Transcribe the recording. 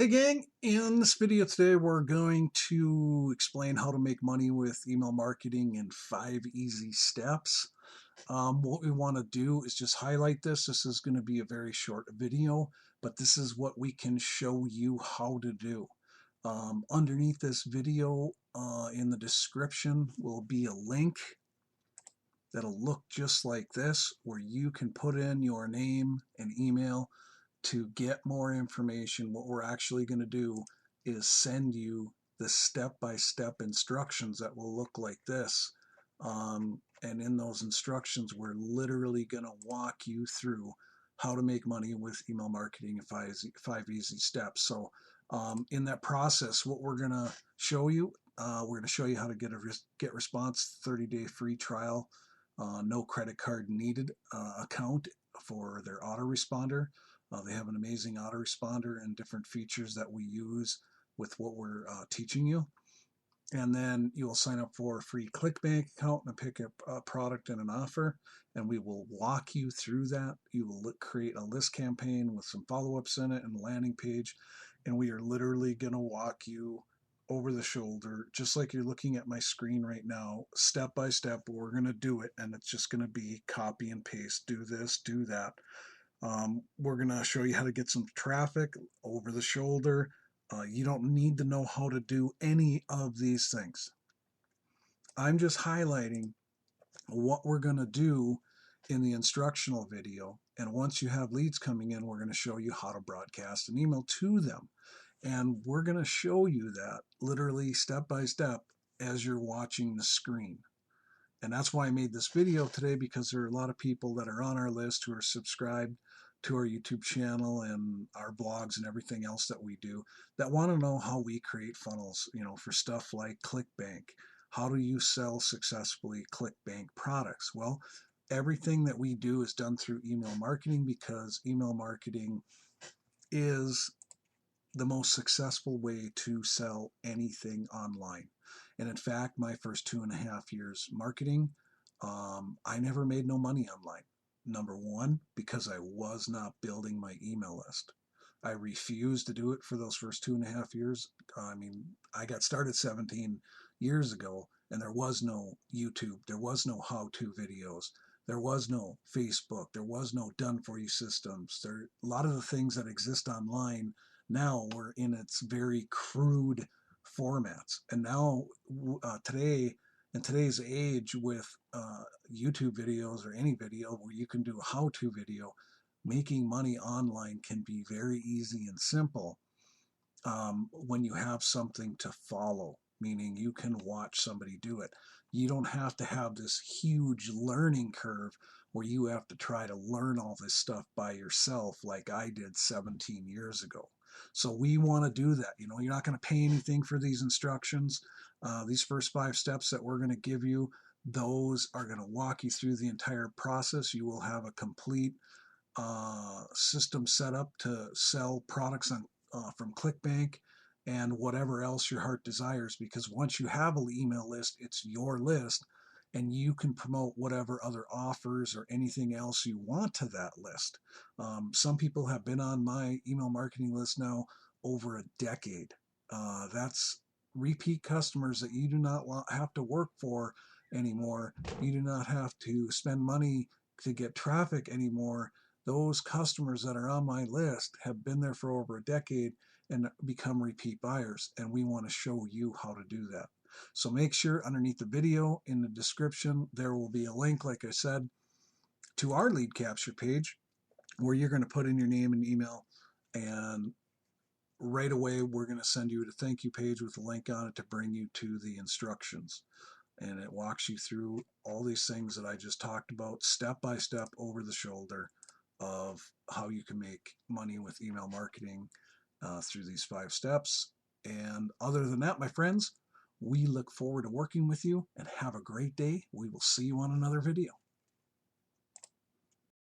Hey gang, in this video today we're going to explain how to make money with email marketing in 5 easy steps. What we want to do is just highlight this. This is going to be a very short video, but this is what we can show you how to do. Underneath this video in the description will be a link that'll look just like this where you can put in your name and email to get more information. What we're actually going to do is send you the step-by-step instructions that will look like this. And in those instructions, we're literally going to walk you through how to make money with email marketing in five easy steps. So in that process, what we're going to show you, we're going to show you how to get response 30-day free trial, no credit card needed account for their autoresponder. They have an amazing autoresponder and different features that we use with what we're teaching you. And then you will sign up for a free ClickBank account and pick a product and an offer, and we will walk you through that. You will create a list campaign with some follow-ups in it and a landing page, and we are literally going to walk you over the shoulder, just like you're looking at my screen right now, step by step. We're going to do it, and it's just going to be copy and paste, do this, do that. We're going to show you how to get some traffic over the shoulder. You don't need to know how to do any of these things. I'm just highlighting what we're going to do in the instructional video. And once you have leads coming in, we're going to show you how to broadcast an email to them. And we're going to show you that literally step by step as you're watching the screen. And that's why I made this video today, because there are a lot of people that are on our list who are subscribed to our YouTube channel and our blogs and everything else that we do that want to know how we create funnels, for stuff like ClickBank. How do you sell successfully ClickBank products? Well, everything that we do is done through email marketing, because email marketing is the most successful way to sell anything online. And in fact, my first 2.5 years marketing, I never made no money online. Number one, because I was not building my email list. I refused to do it for those first 2.5 years. I got started 17 years ago, and there was no YouTube, there was no how-to videos, there was no Facebook, there was no done-for-you systems. A lot of the things that exist online now were in its very crude formats. And now today, in today's age, with YouTube videos or any video where you can do a how-to video, making money online can be very easy and simple when you have something to follow, meaning you can watch somebody do it. You don't have to have this huge learning curve where you have to try to learn all this stuff by yourself like I did 17 years ago. So we want to do that. You're not going to pay anything for these instructions. These first 5 steps that we're going to give you, those are going to walk you through the entire process. You will have a complete system set up to sell products from ClickBank and whatever else your heart desires, because once you have an email list, it's your list, and you can promote whatever other offers or anything else you want to that list. Some people have been on my email marketing list now over a decade. That's repeat customers that you do not have to work for anymore. You do not have to spend money to get traffic anymore. Those customers that are on my list have been there for over a decade and become repeat buyers, and we want to show you how to do that. So make sure underneath the video in the description there will be a link, like I said, to our lead capture page where you're going to put in your name and email, and right away we're going to send you to thank you page with a link on it to bring you to the instructions. And it walks you through all these things that I just talked about step by step over the shoulder of how you can make money with email marketing through these 5 steps. And other than that, my friends, we look forward to working with you, and have a great day. We will see you on another video.